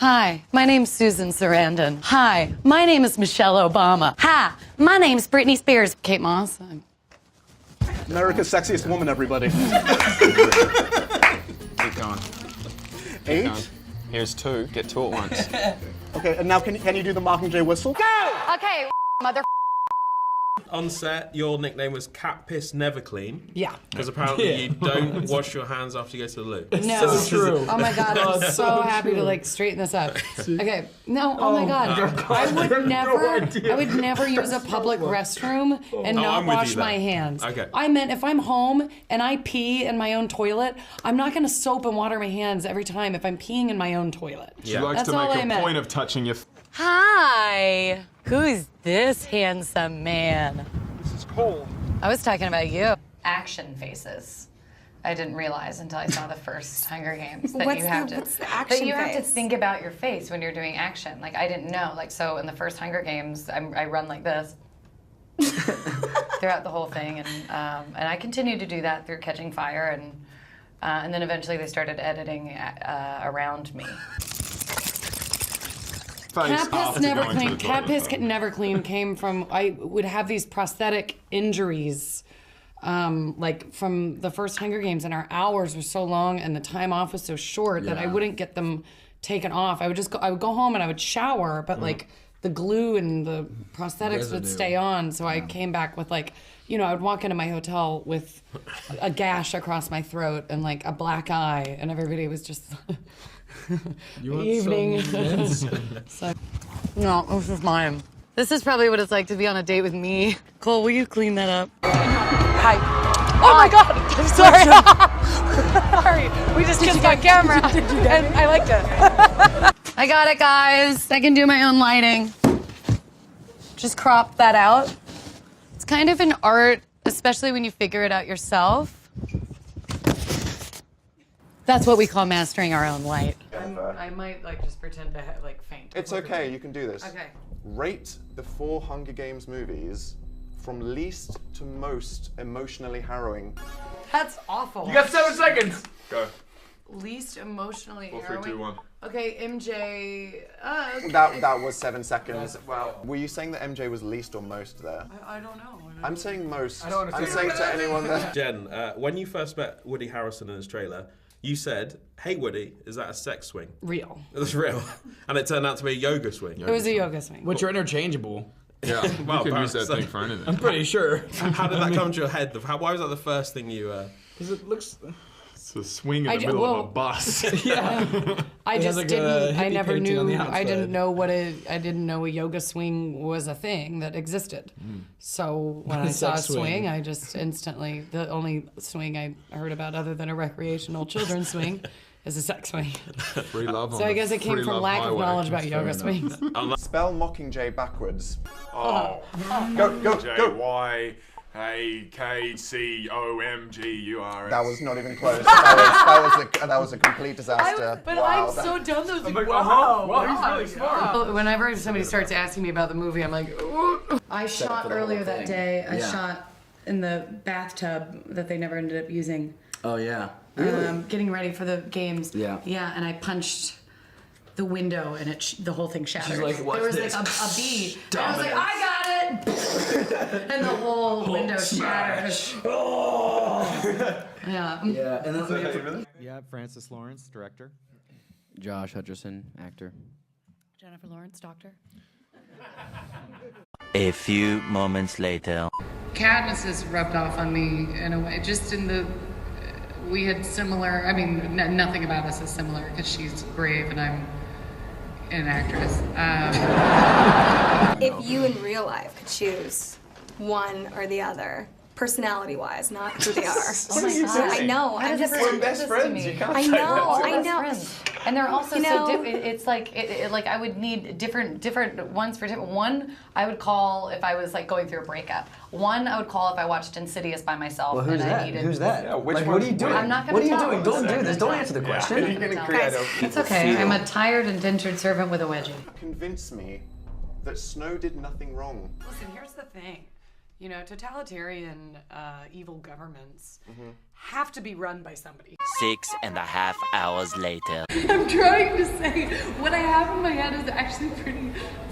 Hi, my name's Susan Sarandon. Hi, my name is Michelle Obama. Hi, my name's Britney Spears. Kate Moss. America's sexiest woman, everybody. Keep going. 8? Going. Here's 2. Get 2 at once. Okay, and now can you do the Mockingjay whistle? Go! Okay, mother. On set, your nickname was Cat Piss Never Clean. Yeah. Because apparently you don't wash your hands after you go to the loo. No. So true. Oh my God, I'm so happy to like straighten this up. Okay. No, oh my God. I would never use a public restroom and not I'm with wash you then. my hands. Okay. I meant if I'm home and I pee in my own toilet, I'm not gonna soap and water my hands every time if I'm peeing in my own toilet. She likes That's to all I make a meant. point of touching your... Hi. Who's this handsome man? This is Cole. I was talking about you. Action faces. I didn't realize until I saw the first Hunger Games that What's you have the- to what's the action that you have to face? think about your face when you're doing action. Like I didn't know. Like so in the first Hunger Games, I run like this throughout the whole thing, and I continued to do that through Catching Fire, and then eventually they started editing around me. Cat piss never clean. Cat piss never clean came from, I would have these prosthetic injuries, like from the first Hunger Games, and our hours were so long and the time off was so short that I wouldn't get them taken off. I would go home and I would shower, but like the glue and the prosthetics would stay on. So I came back with like, you know, I would walk into my hotel with a gash across my throat and like a black eye, and everybody was just. Evening. So, no, this is mine. This is probably what it's like to be on a date with me. Cole, will you clean that up? Hi. Oh my God! I'm sorry. Sorry. We just kissed on camera, and I liked it. I got it, guys. I can do my own lighting. Just crop that out. It's kind of an art, especially when you figure it out yourself. That's what we call mastering our own light. I might like just pretend to like faint. It's okay, you can do this. Okay. Rate the 4 Hunger Games movies from least to most emotionally harrowing. That's awful. You got 7 seconds. Go. Least emotionally 4, 3, harrowing. 2, 1. Okay, MJ. Okay. That was 7 seconds. Wow. Were you saying that MJ was least or most there? I don't know. I'm saying most. I don't I'm saying to anyone that... Jen, when you first met Woody Harrelson in his trailer, you said, "Hey Woody, is that a sex swing?" Real. It was real. And it turned out to be a yoga swing. It was a yoga swing. Which are interchangeable. Yeah, Well, you could use that so- thing for anything. I'm pretty sure. How did that come to your head? Why was that the first thing you... Because it looks... It's a swing in the middle of a bus. Yeah. I It has just like a didn't. I hippie never painting on knew. the I didn't outside. know I didn't know a yoga swing was a thing that existed. So when I saw a Sex swing. swing, I just instantly. The only swing I heard about, other than a recreational children's swing, is a sex swing. Free love on So I the guess it came free from love lack of highway. knowledge about yoga Fair enough. swings. Spell Mockingjay backwards. Oh. Go. J-Y-A-K-C-O-M-G-U-R-S. That was not even close. That was a complete disaster. But Wow, I'm so done. Those like, Wow, he's really smart. Whenever somebody starts asking me about the movie, I'm like, ooh. I shot for the earlier whole that thing. day. I shot in the bathtub that they never ended up using. Oh yeah. Getting ready for the games. Yeah. Yeah, and I punched the window and the whole thing shattered. She's like, "What's there was this?" like a bee. And I was like, I got it! And the whole window shattered. Yeah. Yeah, and then Yeah, Francis Lawrence, director. Josh Hutcherson, actor. Jennifer Lawrence, doctor. A few moments later. Katniss has rubbed off on me in a way, just in the, we had similar, I mean, nothing about us is similar because she's brave and I'm an actress. If you in real life could choose one or the other, personality-wise, not who they are. Oh my God. I know. I'm just. We're best friends. I know. I know. And they're also You so know- different. It's like, like I would need different ones for different. One I would call if I was like going through a breakup. One I would call if I watched Insidious by myself. Well, who's and that? I needed. Who's that? Yeah, which like, one- what are you doing? I'm not gonna What are you tell. doing? Don't do this. Don't Yeah. answer the You're question. getting Guys, creative. It's okay. I'm a tired, indentured servant with a wedgie. Convince me that Snow did nothing wrong. Listen, here's the thing. You know, totalitarian, evil governments have to be run by somebody. 6.5 hours later. I'm trying to say what I have in my head is actually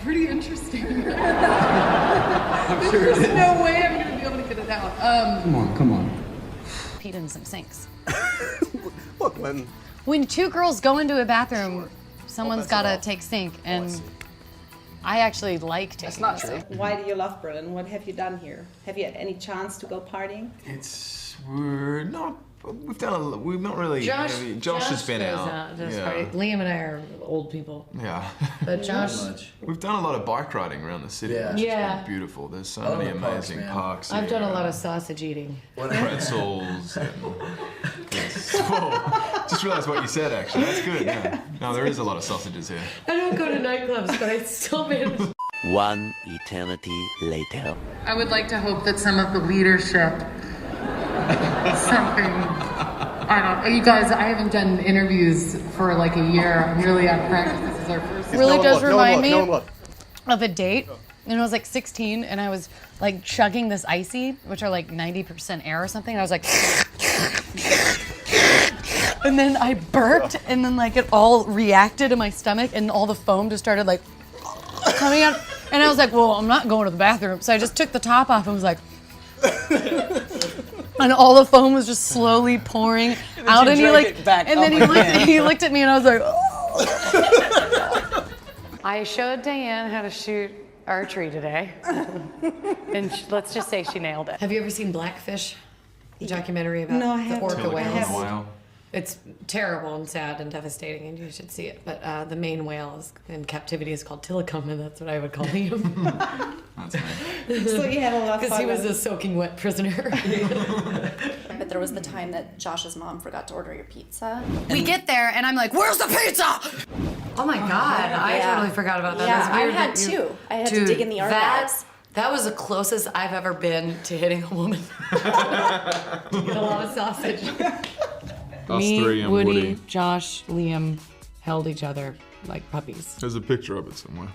pretty interesting. I'm sure There's it is. no way I'm gonna be able to get it out. Come on. Peed in some sinks. Look, When two girls go into a bathroom, someone's gotta take sink, and I actually like taking. That's not true. Why do you love Berlin? What have you done here? Have you had any chance to go partying? We've not really. Josh has been goes out. Yeah. Party. Liam and I are old people. Yeah. But Josh, We've done a lot of bike riding around the city. Yeah. Which Yeah. has been beautiful. There's so love many the parks, amazing man. parks. I've done a here. lot of sausage eating. Pretzels. And, Whoa. Just realized what you said, actually. That's good. Yeah. No, there is a lot of sausages here. I don't go to nightclubs, but I still manage. 1 eternity later. I would like to hope that some of the leadership, you guys, I haven't done interviews for like a year. I'm really out of practice. This is our first. Really does remind me of a date. And I was like 16 and I was like chugging this icy, which are like 90% air or something. And I was like, and then I burped and then like it all reacted in my stomach and all the foam just started like coming out. And I was like, well, I'm not going to the bathroom. So I just took the top off and was like, and all the foam was just slowly pouring out. And he like, and then he looked at me and I was like, oh. I showed Diane how to shoot archery today. And let's just say she nailed it. Have you ever seen Blackfish? The documentary about the orca whales? It's terrible and sad and devastating, and you should see it. But the main whale is in captivity is called THECOMMENTS, and that's what I would call him. That's nice. So you had a lot of Because fun. he was a soaking wet prisoner. But there was the time that Josh's mom forgot to order your pizza. We get there, and I'm like, "Where's the pizza?" Oh my god, I totally forgot about that. Yeah, That's weird I had too. I had to dig in the archives. That was the closest I've ever been to hitting a woman. To get a lot of sausage. Us Me, three and Woody, Josh, Liam held each other like puppies. There's a picture of it somewhere.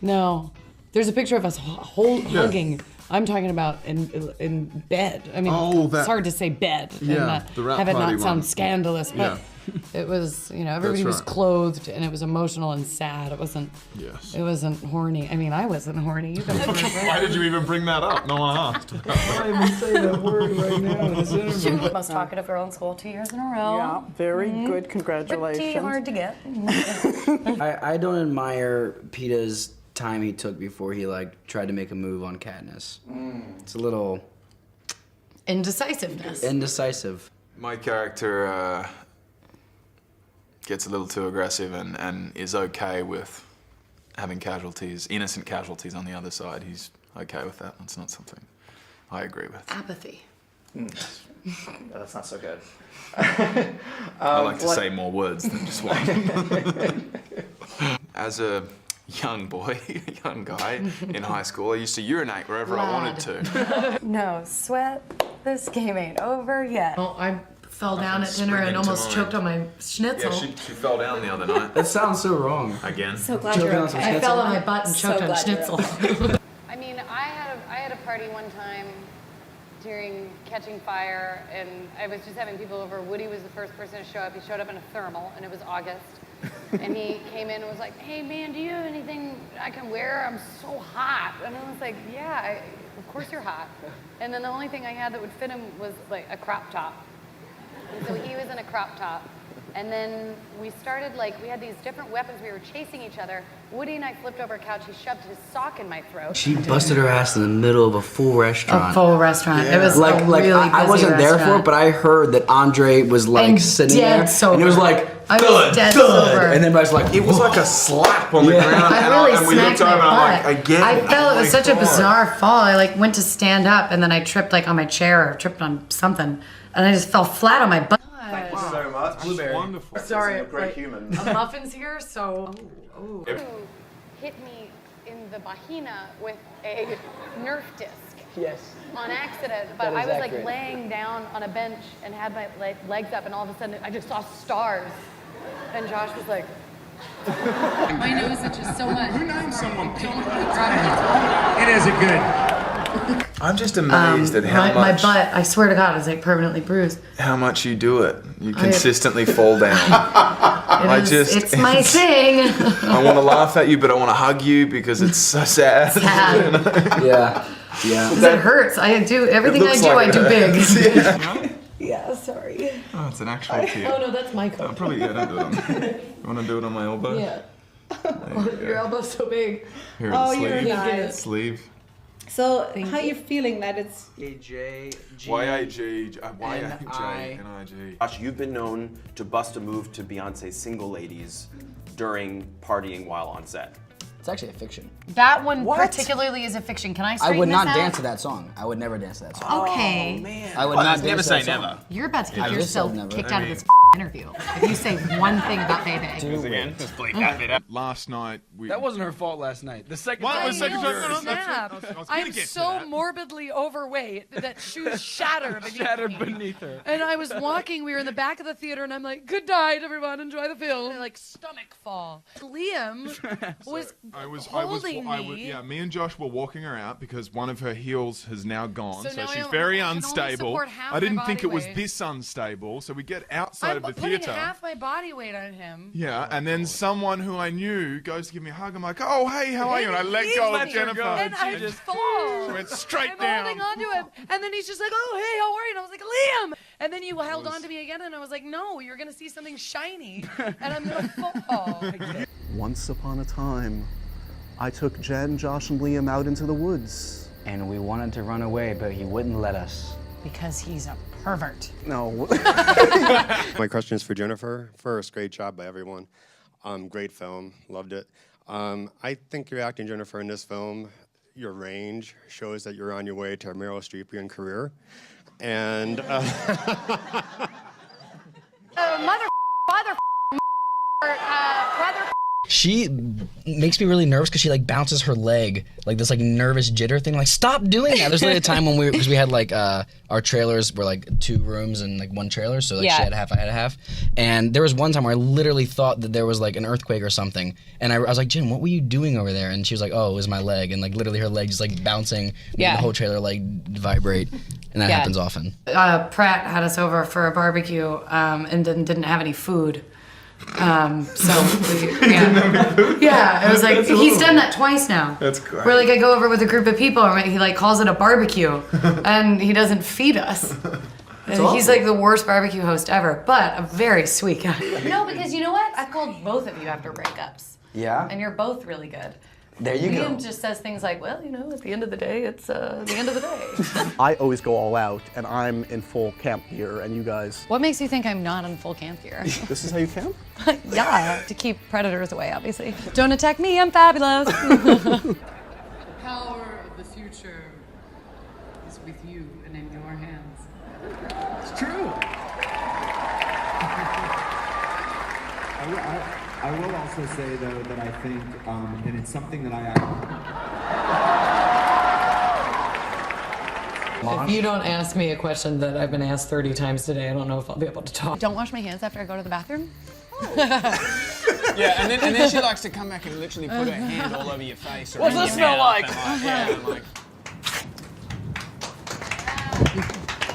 No, there's a picture of us hugging. I'm talking about in bed. I mean, it's hard to say bed and the rap have it party not sound one. scandalous, but it was, everybody was right. clothed and it was emotional and sad. It wasn't horny. I mean, I wasn't horny. You guys were. Why did you even bring that up? No one asked. Why even say that word right now in this interview? Most talkative girl in school 2 years in a row. Yeah, very good. Congratulations. Pretty hard to get. I don't admire PETA's time he took before he tried to make a move on Katniss. It's a little Indecisiveness. indecisive. My character gets a little too aggressive and is okay with having casualties, innocent casualties on the other side. He's okay with that. That's not something I agree with. Apathy. That's not so good. I like to say more words than just one. As a young guy in high school, I used to urinate wherever I wanted to. No sweat. This game ain't over yet. Well, I fell down at dinner and almost choked on my schnitzel. Yeah, she fell down the other night. That sounds so wrong. Again. So glad you're okay. I fell on my butt and choked on schnitzel. I mean, I had a party one time during Catching Fire, and I was just having people over. Woody was the first person to show up. He showed up in a thermal, and it was August. And he came in and was like, "Hey man, do you have anything I can wear? I'm so hot." And I was like, "Yeah, of course you're hot." And then the only thing I had that would fit him was like a crop top. And so he was in a crop top. And then we started we had these different weapons. We were chasing each other. Woody and I flipped over a couch. He shoved his sock in my throat. She busted her ass in the middle of a full restaurant. A full restaurant. Yeah. It was a really busy I wasn't there for it, but I heard that Andre was sitting there, sober. and it was I was dead sober. and then everybody's like, It was like a slap on the ground. I really and we smacked looked over my and I'm butt. like, again. I felt it was such a God. bizarre fall. I went to stand up and then I tripped on my chair or tripped on something, and I just fell flat on my butt. Thank you so much. Blueberry. Wonderful. Sorry, You're a great human. A muffin's here, so. Who hit me in the vagina with a Nerf disc. Yes. On accident, but That I is was accurate. laying down on a bench and had my legs up, and all of a sudden I just saw stars. And Josh was like, My nose itches so much. Who named someone? It isn't good. I'm just amazed at how my much butt, I swear to God, is like permanently bruised. how much you do it. You consistently fall down. It's my thing. I want to laugh at you, but I want to hug you because it's so sad. Yeah. Because it hurts. I do everything I do. I do big. Yeah, sorry. Oh, it's an actual tear. Oh no, that's my coat. Don't do it on. You want to do it on my elbow? Yeah. Your elbow's so big. Here, Oh, the you're sleeve. nice. Sleeve. So, how are you feeling that it's... Y-A-G, Y-A-J-N-I-G. Josh, you've been known to bust a move to Beyonce's Single Ladies during partying while on set. It's actually a fiction. That one particularly is a fiction. Can I I straighten would not this out? dance to that song. I would never dance to that song. Okay. Oh, man. I would not dance never to say that song. never. You're about to get I just yourself said never. kicked out of this interview if you say one thing about Bebe. Again, just bleep that bit out. Last night, That wasn't her fault last night. The second What? time. The second time? No, Snap. I was gonna I'm get to so that. morbidly overweight that shoes shattered beneath her. And I was walking, we were in the back of the theater, and I'm like, good night, everyone, enjoy the film. And like, stomach fall. Liam was holding me. Yeah, me and Josh were walking her out because one of her heels has now gone, So so now she's I very can only unstable. support half I didn't my think body it was weight. this unstable, so we get outside I'm of the putting theater. half my body weight on him. Yeah, and then someone who I knew goes to give me a hug. I'm like, oh, hey, how are you? And I let He go let of her Jennifer. go, and I just fall. She went straight I'm down. holding on to him, and then he's just like, "Oh, hey, how are you?" And I was like, "Liam." And then you held on to me again, and I was like, "No, you're gonna see something shiny, and I'm gonna fall." Once upon a time, I took Jen, Josh, and Liam out into the woods. And we wanted to run away, but he wouldn't let us. Because he's a pervert. No. My question is for Jennifer. First, great job by everyone. Great film, loved it. I think your acting, Jennifer, in this film, your range shows that you're on your way to a Meryl Streepian career. And She makes me really nervous because she like bounces her leg, like this like nervous jitter thing. Like, stop doing that. There's literally a time when because we had like our trailers were like 2 rooms and like 1 trailer, so like she had half, I had a half. And there was one time where I literally thought that there was like an earthquake or something, and I was like, Jen, what were you doing over there? And she was like, oh, it was my leg, and like literally her leg just like bouncing, making the whole trailer like vibrate, and that happens often. Pratt had us over for a barbecue and didn't have any food. So it was like he's done that twice now. That's great. Where like I go over with a group of people and he like calls it a barbecue and he doesn't feed us. He's like the worst barbecue host ever, but a very sweet guy. No, because you know what? I've called both of you after breakups. Yeah? And you're both really good. There you go. Liam just says things like, well, you know, at the end of the day, it's the end of the day. I always go all out, and I'm in full camp gear, and you guys... What makes you think I'm not in full camp gear? This is how you camp? Yeah, to keep predators away, obviously. Don't attack me, I'm fabulous. The power of the future is with you and in your hands. It's true. I will also say, though, that I think, and it's something that If you don't ask me a question that I've been asked 30 times today, I don't know if I'll be able to talk. Don't wash my hands after I go to the bathroom? Yeah, and then she likes to come back and literally put her hand all over your face. Or What's in this your smell mouth like? and yeah, I'm like...